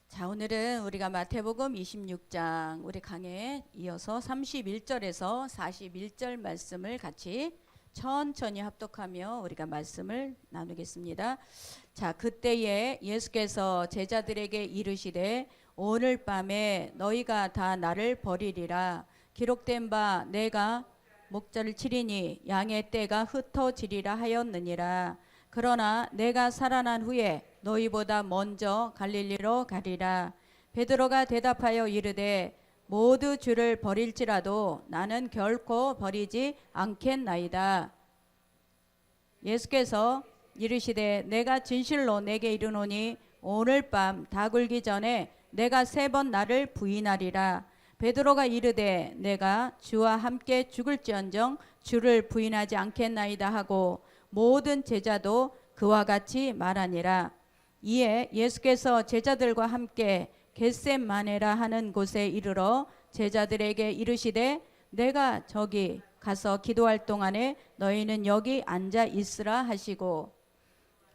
자, 오늘은 우리가 마태복음 26장 우리 강해에 이어서 31절에서 41절 말씀을 같이 천천히 합독하며 우리가 말씀을 나누겠습니다. 자, 그때에 예수께서 제자들에게 이르시되 오늘 밤에 너희가 다 나를 버리리라. 기록된 바 내가 목자를 치리니 양의 떼가 흩어지리라 하였느니라. 그러나 내가 살아난 후에 너희보다 먼저 갈릴리로 가리라. 베드로가 대답하여 이르되 모두 주를 버릴지라도 나는 결코 버리지 않겠나이다. 예수께서 이르시되 내가 진실로 내게 이르노니 오늘 밤 다 굴기 전에 내가 3번 나를 부인하리라. 베드로가 이르되 내가 주와 함께 죽을지언정 주를 부인하지 않겠나이다 하고 모든 제자도 그와 같이 말하니라. 이에 예수께서 제자들과 함께 겟셋마네라 하는 곳에 이르러 제자들에게 이르시되 내가 저기 가서 기도할 동안에 너희는 여기 앉아 있으라 하시고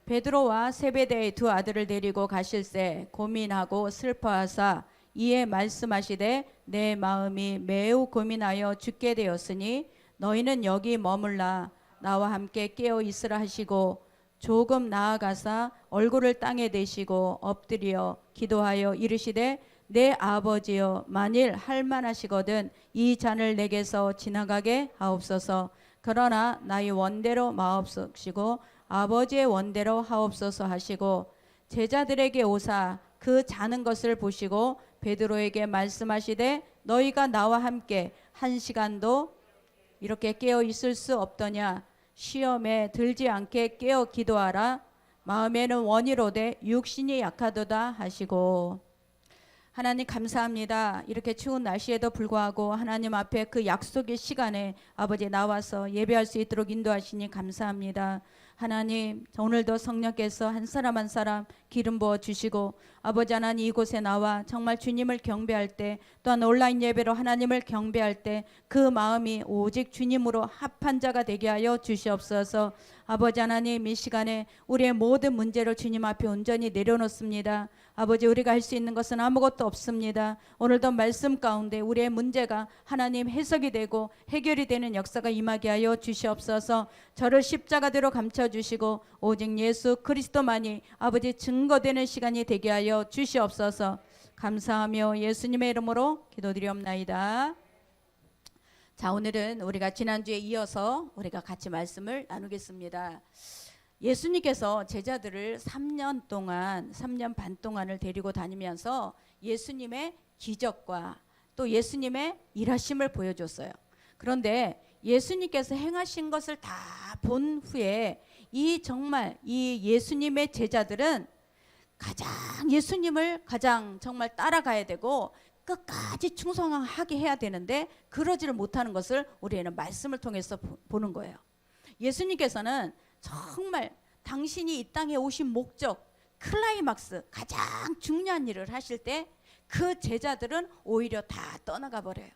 베드로와 세베대의 2 아들을 데리고 가실새 고민하고 슬퍼하사 이에 말씀하시되 내 마음이 매우 고민하여 죽게 되었으니 너희는 여기 머물라 나와 함께 깨어 있으라 하시고 조금 나아가사 얼굴을 땅에 대시고 엎드려 기도하여 이르시되 내 아버지여 만일 할만하시거든 이 잔을 내게서 지나가게 하옵소서. 그러나 나의 원대로 마옵소시고 아버지의 원대로 하옵소서 하시고 제자들에게 오사 그 자는 것을 보시고 베드로에게 말씀하시되 너희가 나와 함께 1시간도 이렇게 깨어 있을 수 없더냐. 시험에 들지 않게 깨어 기도하라. 마음에는 원이로되 육신이 약하도다 하시고. 하나님 감사합니다. 이렇게 추운 날씨에도 불구하고 하나님 앞에 그 약속의 시간에 아버지 나와서 예배할 수 있도록 인도하시니 감사합니다. 하나님 오늘도 성령께서 한 사람 한 사람 기름 부어 주시고 아버지 하나님 이곳에 나와 정말 주님을 경배할 때 또한 온라인 예배로 하나님을 경배할 때 그 마음이 오직 주님으로 합한 자가 되게 하여 주시옵소서. 아버지 하나님 이 시간에 우리의 모든 문제를 주님 앞에 온전히 내려놓습니다. 아버지 우리가 할 수 있는 것은 아무것도 없습니다. 오늘도 말씀 가운데 우리의 문제가 하나님 해석이 되고 해결이 되는 역사가 임하게 하여 주시옵소서. 저를 십자가대로 감춰주시고 오직 예수 그리스도만이 아버지 증거되는 시간이 되게 하여 주시옵소서. 감사하며 예수님의 이름으로 기도드리옵나이다. 자, 오늘은 우리가 지난주에 이어서 우리가 같이 말씀을 나누겠습니다. 예수님께서 제자들을 3년 반 동안을 데리고 다니면서 예수님의 기적과 또 예수님의 일하심을 보여줬어요. 그런데 예수님께서 행하신 것을 다 본 후에 정말 이 예수님의 제자들은 예수님을 가장 정말 따라가야 되고 끝까지 충성하게 해야 되는데 그러지를 못하는 것을 우리는 말씀을 통해서 보는 거예요. 예수님께서는 정말 당신이 이 땅에 오신 목적 클라이막스 가장 중요한 일을 하실 때 그 제자들은 오히려 다 떠나가 버려요.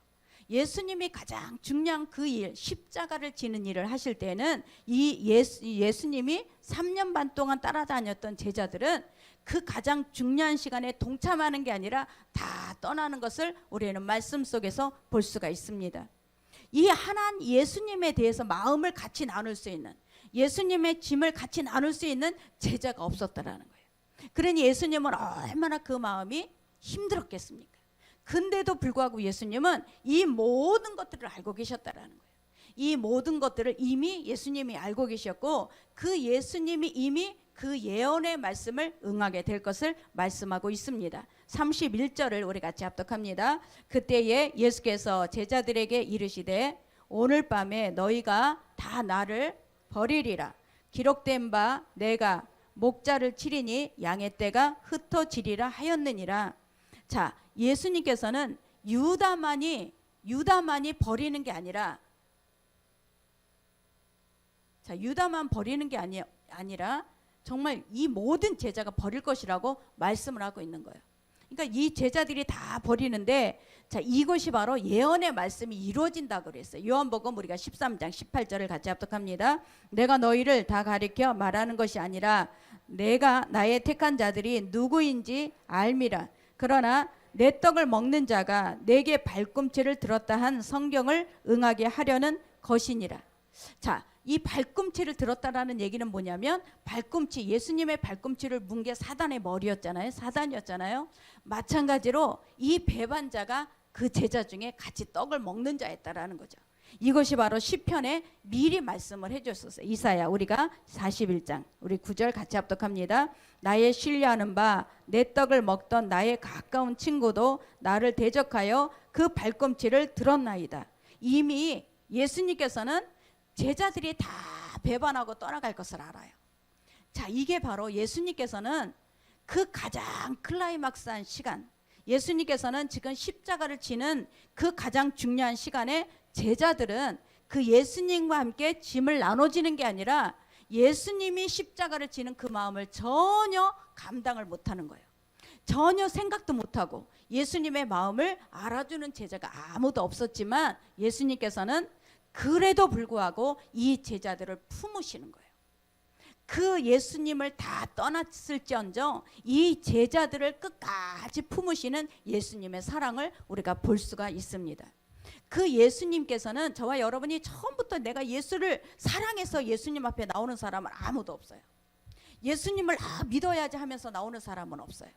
예수님이 가장 중요한 그 일 십자가를 지는 일을 하실 때는 예수님이 3년 반 동안 따라다녔던 제자들은 그 가장 중요한 시간에 동참하는 게 아니라 다 떠나는 것을 우리는 말씀 속에서 볼 수가 있습니다. 이 하나님 예수님에 대해서 마음을 같이 나눌 수 있는 예수님의 짐을 같이 나눌 수 있는 제자가 없었다라는 거예요. 그러니 예수님은 얼마나 그 마음이 힘들었겠습니까? 근데도 불구하고 예수님은 이 모든 것들을 알고 계셨다라는 거예요. 이 모든 것들을 이미 예수님이 알고 계셨고 그 예수님이 이미 그 예언의 말씀을 응하게 될 것을 말씀하고 있습니다. 31절을 우리 같이 합독합니다. 그때에 예수께서 제자들에게 이르시되 오늘 밤에 너희가 다 나를 버리리라. 기록된 바 내가 목자를 치리니 양의 떼가 흩어지리라 하였느니라. 자, 예수님께서는 유다만이 버리는 게 아니라 유다만 버리는 게 아니라 정말 이 모든 제자가 버릴 것이라고 말씀을 하고 있는 거예요. 그러니까 이 제자들이 다 버리는데 이것이 바로 예언의 말씀이 이루어진다 그랬어요. 요한복음 우리가 13장 18절을 같이 합독합니다. 내가 너희를 다 가리켜 말하는 것이 아니라 내가 나의 택한 자들이 누구인지 알미라. 그러나 내 떡을 먹는 자가 내게 발꿈치를 들었다 한 성경을 응하게 하려는 것이니라. 자, 이 발꿈치를 들었다라는 얘기는 뭐냐면 발꿈치, 예수님의 발꿈치를 문 게 사단의 머리였잖아요. 사단이었잖아요. 마찬가지로 이 배반자가 그 제자 중에 같이 떡을 먹는 자였다라는 거죠. 이것이 바로 시편에 미리 말씀을 해줬었어요. 이사야, 우리가 41장 우리 9절 같이 합독합니다. 나의 신뢰하는 바 내 떡을 먹던 나의 가까운 친구도 나를 대적하여 그 발꿈치를 들었나이다. 이미 예수님께서는 제자들이 다 배반하고 떠나갈 것을 알아요. 자, 이게 바로 예수님께서는 그 가장 클라이막스한 시간, 예수님께서는 지금 십자가를 치는 그 가장 중요한 시간에 제자들은 그 예수님과 함께 짐을 나눠지는 게 아니라 예수님이 십자가를 지는 그 마음을 전혀 감당을 못하는 거예요. 전혀 생각도 못하고 예수님의 마음을 알아주는 제자가 아무도 없었지만 예수님께서는 그래도 불구하고 이 제자들을 품으시는 거예요. 그 예수님을 다 떠났을지언정 이 제자들을 끝까지 품으시는 예수님의 사랑을 우리가 볼 수가 있습니다. 그 예수님께서는 저와 여러분이 처음부터 내가 예수를 사랑해서 예수님 앞에 나오는 사람은 아무도 없어요. 예수님을 믿어야지 하면서 나오는 사람은 없어요.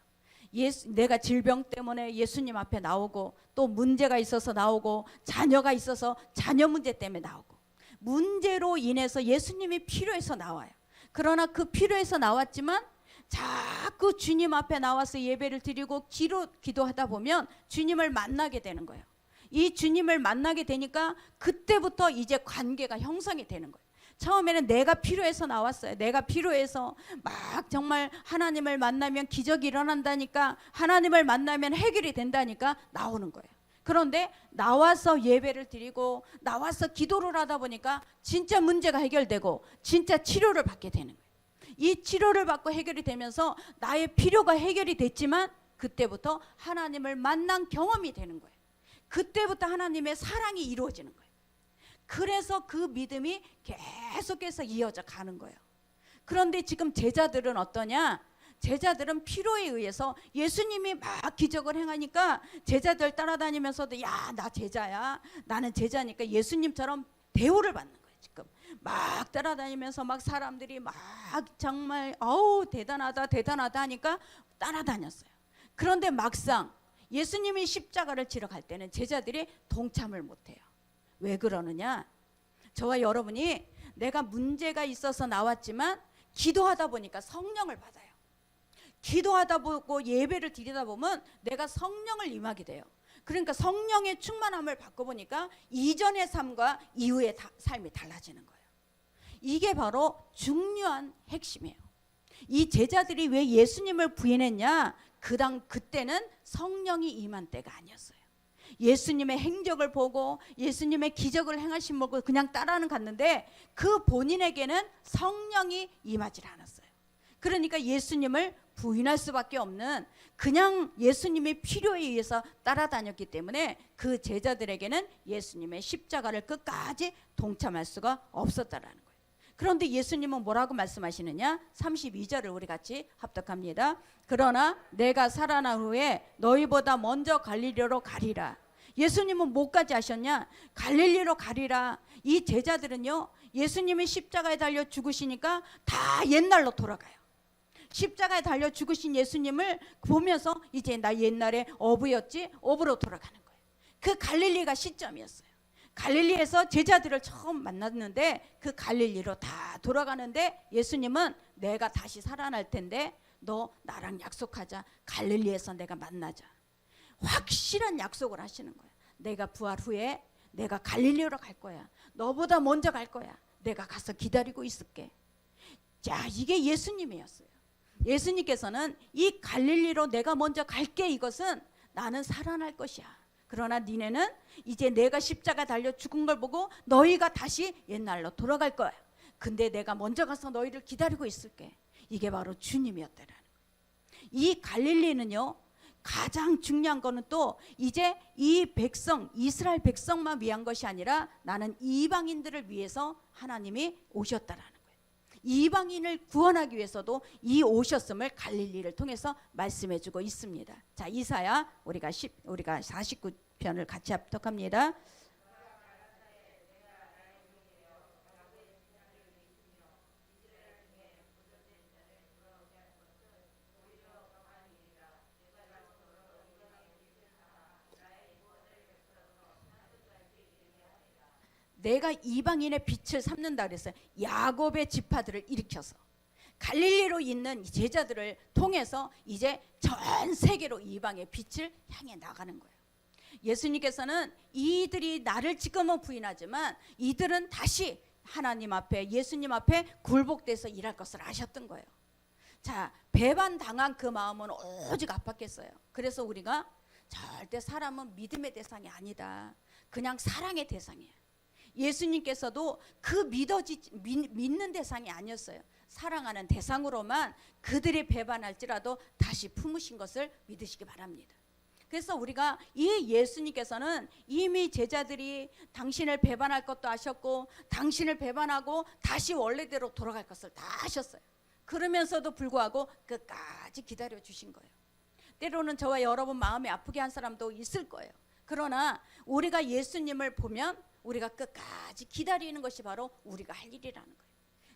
내가 질병 때문에 예수님 앞에 나오고 또 문제가 있어서 나오고 자녀가 있어서 자녀 문제 때문에 나오고 문제로 인해서 예수님이 필요해서 나와요. 그러나 그 필요해서 나왔지만 자꾸 주님 앞에 나와서 예배를 드리고 기도하다 보면 주님을 만나게 되는 거예요. 이 주님을 만나게 되니까 그때부터 이제 관계가 형성이 되는 거예요. 처음에는 내가 필요해서 나왔어요. 내가 필요해서 막 정말 하나님을 만나면 기적이 일어난다니까, 하나님을 만나면 해결이 된다니까 나오는 거예요. 그런데 나와서 예배를 드리고 나와서 기도를 하다 보니까 진짜 문제가 해결되고 진짜 치료를 받게 되는 거예요. 이 치료를 받고 해결이 되면서 나의 필요가 해결이 됐지만 그때부터 하나님을 만난 경험이 되는 거예요. 그때부터 하나님의 사랑이 이루어지는 거예요. 그래서 그 믿음이 계속해서 이어져 가는 거예요. 그런데 지금 제자들은 어떠냐? 제자들은 필요에 의해서 예수님이 막 기적을 행하니까 제자들 따라다니면서도 야, 나 제자야, 나는 제자니까 예수님처럼 대우를 받는 거예요. 지금 막 따라다니면서 막 사람들이 막 정말 대단하다 대단하다 하니까 따라다녔어요. 그런데 막상 예수님이 십자가를 지러 갈 때는 제자들이 동참을 못해요. 왜 그러느냐? 저와 여러분이 내가 문제가 있어서 나왔지만 기도하다 보니까 성령을 받아요. 기도하다 보고 예배를 드리다 보면 내가 성령을 임하게 돼요. 그러니까 성령의 충만함을 받고 보니까 이전의 삶과 이후의 삶이 달라지는 거예요. 이게 바로 중요한 핵심이에요. 이 제자들이 왜 예수님을 부인했냐? 그때는 성령이 임한 때가 아니었어요. 예수님의 행적을 보고 예수님의 기적을 행하신 보고 그냥 따라는 갔는데 그 본인에게는 성령이 임하지 않았어요. 그러니까 예수님을 부인할 수밖에 없는, 그냥 예수님의 필요에 의해서 따라다녔기 때문에 그 제자들에게는 예수님의 십자가를 끝까지 동참할 수가 없었다라는 거예요. 그런데 예수님은 뭐라고 말씀하시느냐? 32절을 우리 같이 합독합니다. 그러나 내가 살아난 후에 너희보다 먼저 갈릴리로 가리라. 예수님은 뭐까지 하셨냐? 갈릴리로 가리라. 이 제자들은요, 예수님이 십자가에 달려 죽으시니까 다 옛날로 돌아가요. 십자가에 달려 죽으신 예수님을 보면서 이제 나 옛날에 어부였지? 어부로 돌아가는 거예요. 그 갈릴리가 시점이었어요. 갈릴리에서 제자들을 처음 만났는데 그 갈릴리로 다 돌아가는데 예수님은 내가 다시 살아날 텐데 너 나랑 약속하자. 갈릴리에서 내가 만나자. 확실한 약속을 하시는 거야. 내가 부활 후에 내가 갈릴리로 갈 거야. 너보다 먼저 갈 거야. 내가 가서 기다리고 있을게. 자, 이게 예수님이었어요. 예수님께서는 이 갈릴리로 내가 먼저 갈게, 이것은 나는 살아날 것이야. 그러나 니네는 이제 내가 십자가 달려 죽은 걸 보고 너희가 다시 옛날로 돌아갈 거야. 근데 내가 먼저 가서 너희를 기다리고 있을게. 이게 바로 주님이었다라는 거예요. 이 갈릴리는요, 가장 중요한 거는 또 이제 이 백성, 이스라엘 백성만 위한 것이 아니라 나는 이방인들을 위해서 하나님이 오셨다라는 거예요. 이방인을 구원하기 위해서도 이 오셨음을 갈릴리를 통해서 말씀해 주고 있습니다. 자, 이사야 우리가 49편을 같이 합독합니다. 내가 이방인의 빛을 삼는다 그랬어요. 야곱의 지파들을 일으켜서 갈릴리로 있는 제자들을 통해서 이제 전 세계로 이방의 빛을 향해 나가는 거예요. 예수님께서는 이들이 나를 지금은 부인하지만 이들은 다시 하나님 앞에, 예수님 앞에 굴복돼서 일할 것을 아셨던 거예요. 자, 배반당한 그 마음은 오직 아팠겠어요. 그래서 우리가 절대 사람은 믿음의 대상이 아니다, 그냥 사랑의 대상이에요. 예수님께서도 그 믿는 대상이 아니었어요. 사랑하는 대상으로만 그들이 배반할지라도 다시 품으신 것을 믿으시기 바랍니다. 그래서 우리가 이 예수님께서는 이미 제자들이 당신을 배반할 것도 아셨고 당신을 배반하고 다시 원래대로 돌아갈 것을 다 아셨어요. 그러면서도 불구하고 끝까지 기다려 주신 거예요. 때로는 저와 여러분 마음이 아프게 한 사람도 있을 거예요. 그러나 우리가 예수님을 보면 우리가 끝까지 기다리는 것이 바로 우리가 할 일이라는 거예요.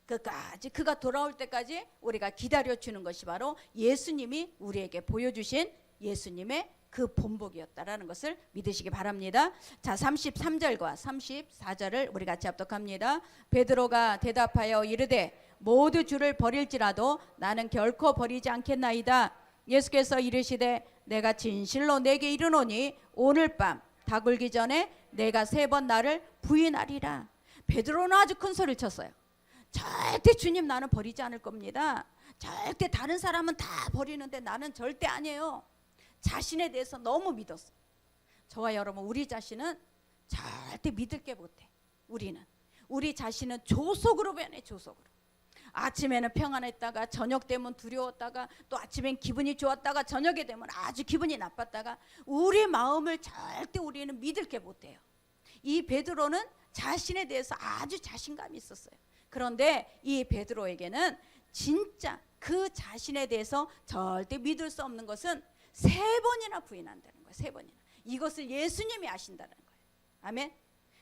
끝까지 그가 돌아올 때까지 우리가 기다려주는 것이 바로 예수님이 우리에게 보여주신 예수님의 그 본복이었다라는 것을 믿으시기 바랍니다. 자, 33절과 34절을 우리 같이 합독합니다. 베드로가 대답하여 이르되 모두 주를 버릴지라도 나는 결코 버리지 않겠나이다. 예수께서 이르시되 내가 진실로 내게 이르노니 오늘 밤 다굴기 전에 내가 3번 나를 부인하리라. 베드로는 아주 큰 소리를 쳤어요. 절대 주님 나는 버리지 않을 겁니다. 절대 다른 사람은 다 버리는데 나는 절대 아니에요. 자신에 대해서 너무 믿었어. 저와 여러분, 우리 자신은 절대 믿을 게 못해. 우리 자신은 조속으로 변해. 조속으로. 아침에는 평안했다가 저녁 되면 두려웠다가 또 아침엔 기분이 좋았다가 저녁에 되면 아주 기분이 나빴다가 우리 마음을 절대 우리는 믿을 게 못해요. 이 베드로는 자신에 대해서 아주 자신감이 있었어요. 그런데 이 베드로에게는 진짜 그 자신에 대해서 절대 믿을 수 없는 것은 3번이나 부인한다는 거예요. 3번이나. 이것을 예수님이 아신다는 거예요. 아멘.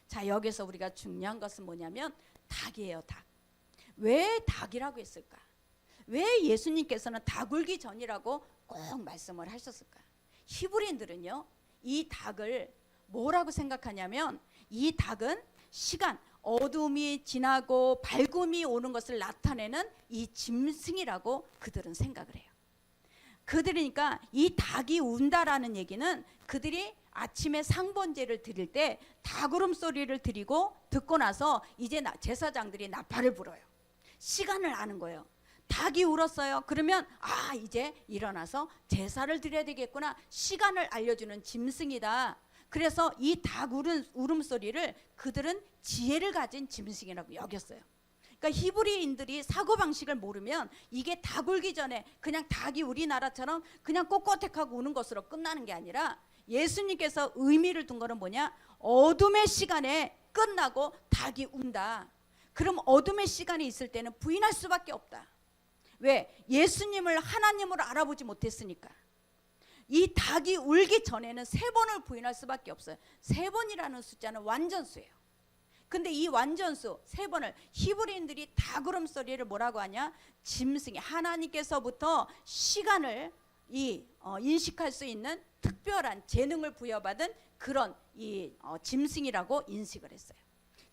자, 여기서 우리가 중요한 것은 뭐냐면 닭이에요. 닭. 왜 닭이라고 했을까? 왜 예수님께서는 다굴기 전이라고 꼭 말씀을 하셨을까? 히브리인들은요, 이 닭을 뭐라고 생각하냐면 이 닭은 시간, 어둠이 지나고 밝음이 오는 것을 나타내는 이 짐승이라고 그들은 생각을 해요. 그들이니까 이 닭이 운다라는 얘기는 그들이 아침에 상번제를 드릴 때 닭울음 소리를 드리고 듣고 나서 이제 제사장들이 나팔을 불어요. 시간을 아는 거예요. 닭이 울었어요. 그러면 이제 일어나서 제사를 드려야 되겠구나. 시간을 알려주는 짐승이다. 그래서 이 닭 울음소리를 그들은 지혜를 가진 짐승이라고 여겼어요. 그러니까 히브리인들이 사고방식을 모르면 이게 닭 울기 전에 그냥 닭이 우리나라처럼 그냥 꼿꼿하고 우는 것으로 끝나는 게 아니라 예수님께서 의미를 둔 거는 뭐냐? 어둠의 시간에 끝나고 닭이 운다. 그럼 어둠의 시간이 있을 때는 부인할 수밖에 없다. 왜? 예수님을 하나님으로 알아보지 못했으니까. 이 닭이 울기 전에는 3번을 부인할 수밖에 없어요. 3번이라는 숫자는 완전수예요. 근데 이 완전수 3번을 히브리인들이 닭 울음소리를 뭐라고 하냐? 짐승이 하나님께서부터 시간을 인식할 수 있는 특별한 재능을 부여받은 그런 짐승이라고 인식을 했어요.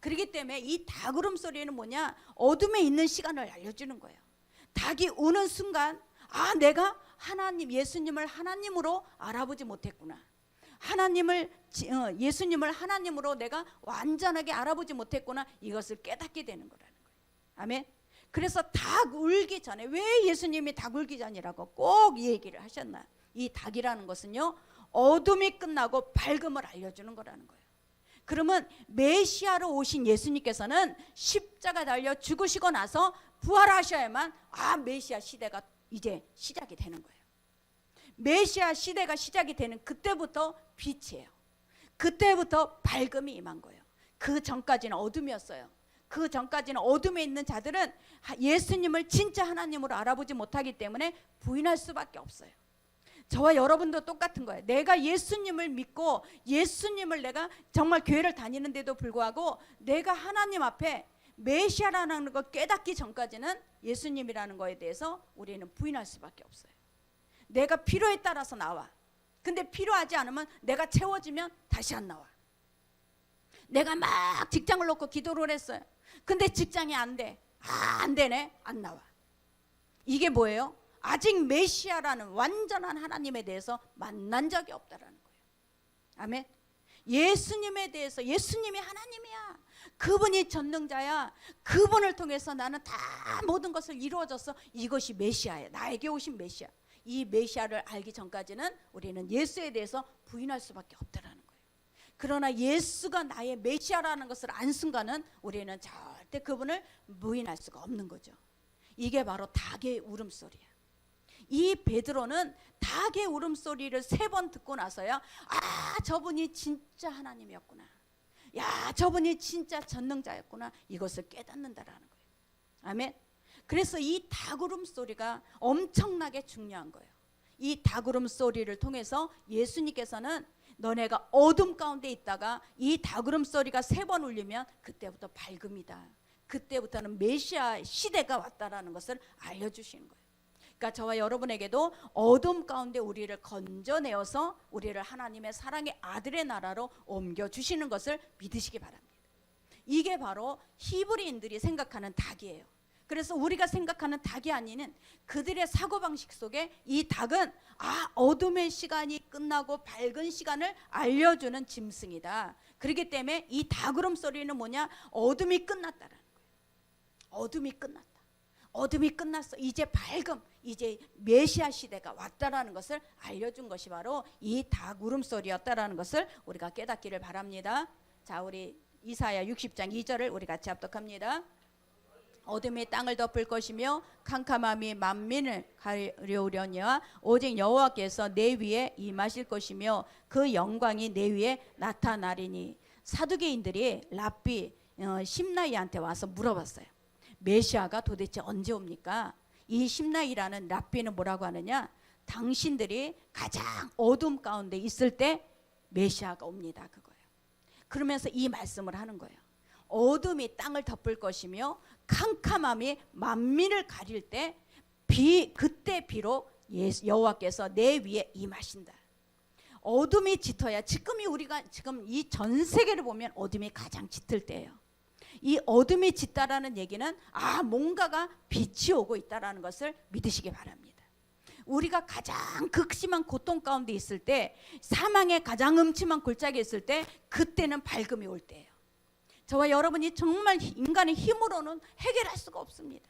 그렇기 때문에 이 닭 울음소리는 뭐냐? 어둠에 있는 시간을 알려주는 거예요. 닭이 우는 순간 내가 예수님을 하나님으로 알아보지 못했구나. 예수님을 하나님으로 내가 완전하게 알아보지 못했구나. 이것을 깨닫게 되는 거라는 거예요. 아멘. 그래서 닭 울기 전에, 왜 예수님이 닭 울기 전이라고 꼭 이 얘기를 하셨나? 이 닭이라는 것은요, 어둠이 끝나고 밝음을 알려주는 거라는 거예요. 그러면 메시아로 오신 예수님께서는 십자가 달려 죽으시고 나서 부활하셔야만 메시아 시대가 이제 시작이 되는 거예요. 메시아 시대가 시작이 되는 그때부터 빛이에요. 그때부터 밝음이 임한 거예요. 그 전까지는 어둠이었어요. 그 전까지는 어둠에 있는 자들은 예수님을 진짜 하나님으로 알아보지 못하기 때문에 부인할 수밖에 없어요. 저와 여러분도 똑같은 거예요. 내가 예수님을 믿고 예수님을 내가 정말 교회를 다니는데도 불구하고 내가 하나님 앞에 메시아라는 걸 깨닫기 전까지는 예수님이라는 거에 대해서 우리는 부인할 수밖에 없어요. 내가 필요에 따라서 나와. 근데 필요하지 않으면 내가 채워지면 다시 안 나와. 내가 막 직장을 놓고 기도를 했어요. 근데 직장이 안 돼. 안 되네. 안 나와. 이게 뭐예요? 아직 메시아라는 완전한 하나님에 대해서 만난 적이 없다라는 거예요. 아멘. 예수님에 대해서 예수님이 하나님이야. 그분이 전능자야. 그분을 통해서 나는 다 모든 것을 이루어져서 이것이 메시아야. 나에게 오신 메시아. 이 메시아를 알기 전까지는 우리는 예수에 대해서 부인할 수밖에 없다라는 거예요. 그러나 예수가 나의 메시아라는 것을 안 순간은 우리는 절대 그분을 부인할 수가 없는 거죠. 이게 바로 닭의 울음소리야. 이 베드로는 닭의 울음소리를 3번 듣고 나서야 저분이 진짜 하나님이었구나. 야, 저분이 진짜 전능자였구나. 이것을 깨닫는다라는 거예요. 아멘. 그래서 이 닭 울음소리가 엄청나게 중요한 거예요. 이 닭 울음소리를 통해서 예수님께서는 너네가 어둠 가운데 있다가 이 닭 울음소리가 3번 울리면 그때부터 밝음이다. 그때부터는 메시아 시대가 왔다라는 것을 알려주시는 거예요. 그러니까 저와 여러분에게도 어둠 가운데 우리를 건져내어서 우리를 하나님의 사랑의 아들의 나라로 옮겨주시는 것을 믿으시기 바랍니다. 이게 바로 히브리인들이 생각하는 닭이에요. 그래서 우리가 생각하는 닭이 아니는 그들의 사고방식 속에 이 닭은 어둠의 시간이 끝나고 밝은 시간을 알려주는 짐승이다. 그렇기 때문에 이 닭 울음소리는 뭐냐? 어둠이 끝났다라는 거예요. 어둠이 끝났다. 어둠이 끝났어. 이제 밝음, 이제 메시아 시대가 왔다라는 것을 알려준 것이 바로 이 닭 울음소리였다라는 것을 우리가 깨닫기를 바랍니다. 자, 우리 이사야 60장 2절을 우리 같이 합독합니다. 어둠이 땅을 덮을 것이며 캄캄함이 만민을 가려우려니와 오직 여호와께서 내 위에 임하실 것이며 그 영광이 내 위에 나타나리니. 사두개인들이 랍비 심나이한테 와서 물어봤어요. 메시아가 도대체 언제 옵니까? 이 심나이라는 랍비는 뭐라고 하느냐? 당신들이 가장 어둠 가운데 있을 때 메시아가 옵니다. 그거예요. 그러면서 이 말씀을 하는 거예요. 어둠이 땅을 덮을 것이며 캄캄함이 만민을 가릴 때 그때 비록 여호와께서 내 위에 임하신다. 어둠이 짙어야 지금 이 전 세계를 보면 어둠이 가장 짙을 때예요. 이 어둠이 짙다라는 얘기는 뭔가가 빛이 오고 있다라는 것을 믿으시기 바랍니다. 우리가 가장 극심한 고통 가운데 있을 때, 사망의 가장 음침한 골짜기에 있을 때, 그때는 밝음이 올 때예요. 저와 여러분이 정말 인간의 힘으로는 해결할 수가 없습니다.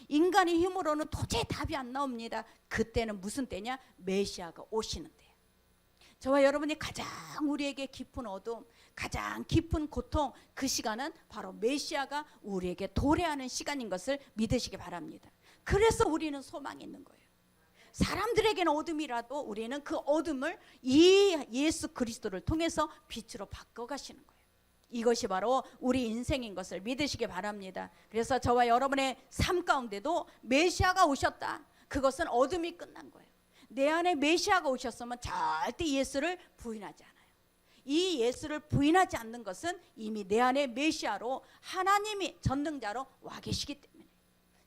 인간의 힘으로는 도저히 답이 안 나옵니다. 그때는 무슨 때냐? 메시아가 오시는 때예요. 저와 여러분이 가장 우리에게 깊은 어둠, 가장 깊은 고통, 그 시간은 바로 메시아가 우리에게 도래하는 시간인 것을 믿으시기 바랍니다. 그래서 우리는 소망이 있는 거예요. 사람들에게는 어둠이라도 우리는 그 어둠을 이 예수 그리스도를 통해서 빛으로 바꿔가시는 거예요. 이것이 바로 우리 인생인 것을 믿으시기 바랍니다. 그래서 저와 여러분의 삶 가운데도 메시아가 오셨다. 그것은 어둠이 끝난 거예요. 내 안에 메시아가 오셨으면 절대 예수를 부인하지 않아요. 이 예수를 부인하지 않는 것은 이미 내 안에 메시아로 하나님이 전능자로 와 계시기 때문에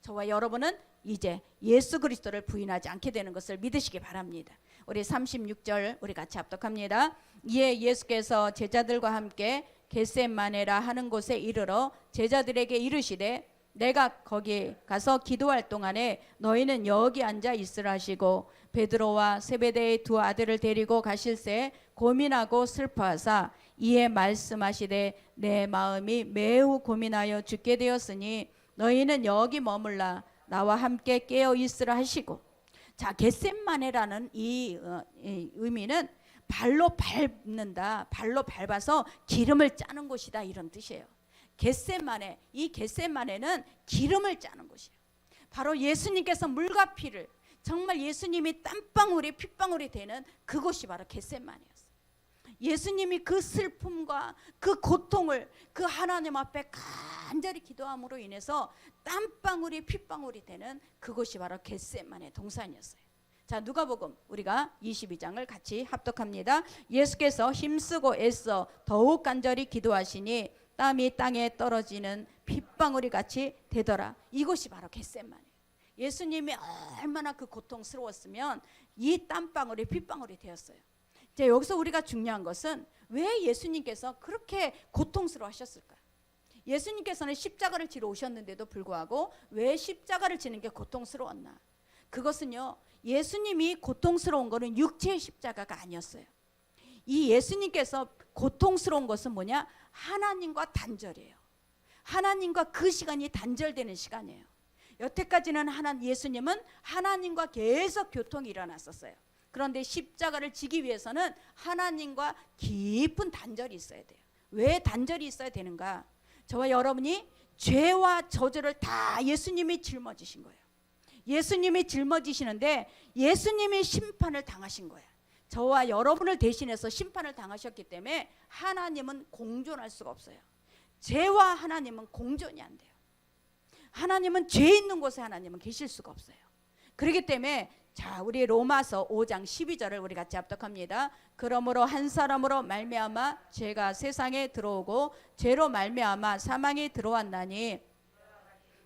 저와 여러분은 이제 예수 그리스도를 부인하지 않게 되는 것을 믿으시기 바랍니다. 우리 36절 우리 같이 합독합니다. 이에 예수께서 제자들과 함께 겟세마네라 하는 곳에 이르러 제자들에게 이르시되 내가 거기 가서 기도할 동안에 너희는 여기 앉아 있으라 하시고 베드로와 세베대의 2 아들을 데리고 가실새 고민하고 슬퍼하사 이에 말씀하시되 내 마음이 매우 고민하여 죽게 되었으니 너희는 여기 머물라 나와 함께 깨어 있으라 하시고. 자, 겟세마네라는 이 의미는 발로 밟는다, 발로 밟아서 기름을 짜는 곳이다, 이런 뜻이에요. 겟세마네, 이 겟세마네는 기름을 짜는 곳이에요. 바로 예수님께서 물과 피를, 정말 예수님이 땀방울이 핏방울이 되는 그곳이 바로 겟세마네였어요. 예수님이 그 슬픔과 그 고통을 그 하나님 앞에 간절히 기도함으로 인해서 땀방울이 핏방울이 되는 그곳이 바로 겟세마네 동산이었어요. 자, 누가복음 우리가 22장을 같이 합독합니다. 예수께서 힘쓰고 애써 더욱 간절히 기도하시니 땀이 땅에 떨어지는 핏방울이 같이 되더라. 이곳이 바로 겟세마네. 예수님이 얼마나 그 고통스러웠으면 이 땀방울이 핏방울이 되었어요. 자, 여기서 우리가 중요한 것은 왜 예수님께서 그렇게 고통스러워하셨을까? 예수님께서는 십자가를 지러 오셨는데도 불구하고 왜 십자가를 지는 게 고통스러웠나? 그것은요, 예수님이 고통스러운 것은 육체의 십자가가 아니었어요. 이 예수님께서 고통스러운 것은 뭐냐? 하나님과 단절이에요. 하나님과 그 시간이 단절되는 시간이에요. 여태까지는 예수님은 하나님과 계속 교통이 일어났었어요. 그런데 십자가를 지기 위해서는 하나님과 깊은 단절이 있어야 돼요. 왜 단절이 있어야 되는가? 저와 여러분이 죄와 저주를 다 예수님이 짊어지신 거예요. 예수님이 짊어지시는데 예수님이 심판을 당하신 거예요. 저와 여러분을 대신해서 심판을 당하셨기 때문에 하나님은 공존할 수가 없어요. 죄와 하나님은 공존이 안 돼요. 하나님은 죄 있는 곳에 하나님은 계실 수가 없어요. 그렇기 때문에 자, 우리 로마서 5장 12절을 우리 같이 합독합니다. 그러므로 한 사람으로 말미암아 죄가 세상에 들어오고 죄로 말미암아 사망이 들어왔나니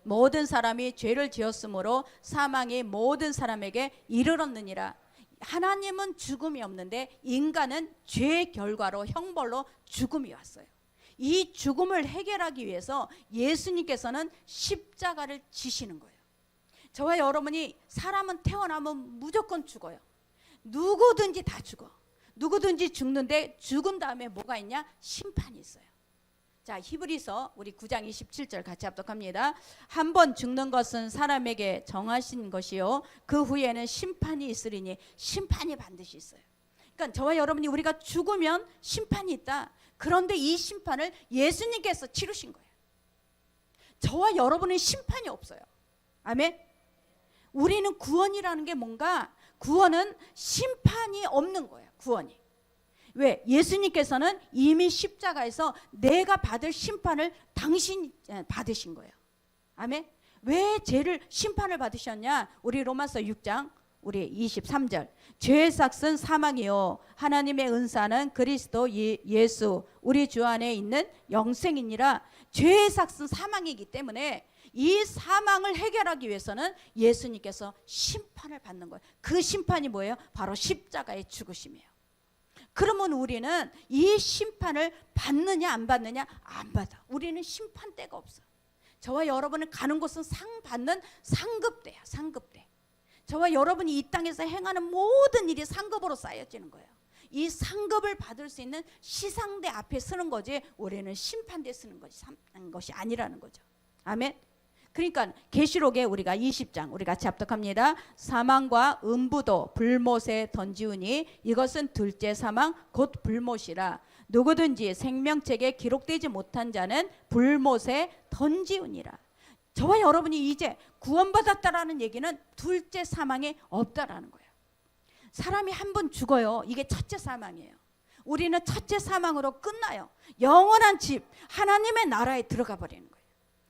모든 사람이 죄를 지었으므로 사망이 모든 사람에게 이르렀느니라. 하나님은 죽음이 없는데 인간은 죄의 결과로 형벌로 죽음이 왔어요. 이 죽음을 해결하기 위해서 예수님께서는 십자가를 지시는 거예요. 저와 여러분이 사람은 태어나면 무조건 죽어요. 누구든지 다 죽어. 누구든지 죽는데 죽은 다음에 뭐가 있냐? 심판이 있어요. 자, 히브리서 우리 9장 27절 같이 합독합니다. 한 번 죽는 것은 사람에게 정하신 것이요 그 후에는 심판이 있으리니 심판이 반드시 있어요. 그러니까 저와 여러분이 우리가 죽으면 심판이 있다. 그런데 이 심판을 예수님께서 치르신 거예요. 저와 여러분은 심판이 없어요. 아멘. 우리는 구원이라는 게 뭔가? 구원은 심판이 없는 거예요. 구원이. 왜? 예수님께서는 이미 십자가에서 내가 받을 심판을 당신이 받으신 거예요. 아멘. 왜 죄를 심판을 받으셨냐? 우리 로마서 6장 우리 23절. 죄의 삭은 사망이요 하나님의 은사는 그리스도 예수 우리 주 안에 있는 영생이니라. 죄의 삭은 사망이기 때문에 이 사망을 해결하기 위해서는 예수님께서 심판을 받는 거예요. 그 심판이 뭐예요? 바로 십자가의 죽으심이에요. 그러면 우리는 이 심판을 받느냐 안 받느냐? 안 받아. 우리는 심판대가 없어. 저와 여러분은 가는 곳은 상 받는 상급대야. 상급대. 저와 여러분이 이 땅에서 행하는 모든 일이 상급으로 쌓여지는 거예요. 이 상급을 받을 수 있는 시상대 앞에 서는 거지 우리는 심판대 쓰는 것이 아니라는 거죠. 아멘. 그러니까 계시록에 우리가 20장 우리 같이 합독합니다. 사망과 음부도 불못에 던지우니 이것은 둘째 사망 곧 불못이라. 누구든지 생명책에 기록되지 못한 자는 불못에 던지우니라. 저와 여러분이 이제 구원받았다라는 얘기는 둘째 사망이 없다라는 거예요. 사람이 한 번 죽어요. 이게 첫째 사망이에요. 우리는 첫째 사망으로 끝나요. 영원한 집 하나님의 나라에 들어가 버리는 거예요.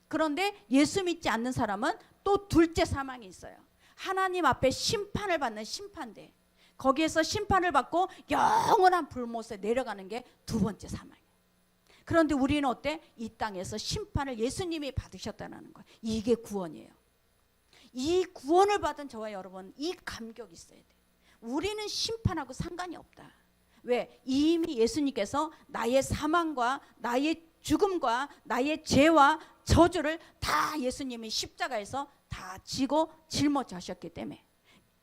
그런데 예수 믿지 않는 사람은 또 둘째 사망이 있어요. 하나님 앞에 심판을 받는 심판대. 거기에서 심판을 받고 영원한 불못에 내려가는 게 두 번째 사망이에요. 그런데 우리는 어때? 이 땅에서 심판을 예수님이 받으셨다는 거예요. 이게 구원이에요. 이 구원을 받은 저와 여러분 이 감격이 있어야 돼요. 우리는 심판하고 상관이 없다. 왜? 이미 예수님께서 나의 사망과 나의 죽음과 나의 죄와 저주를 다 예수님이 십자가에서 다 지고 짊어지셨기 때문에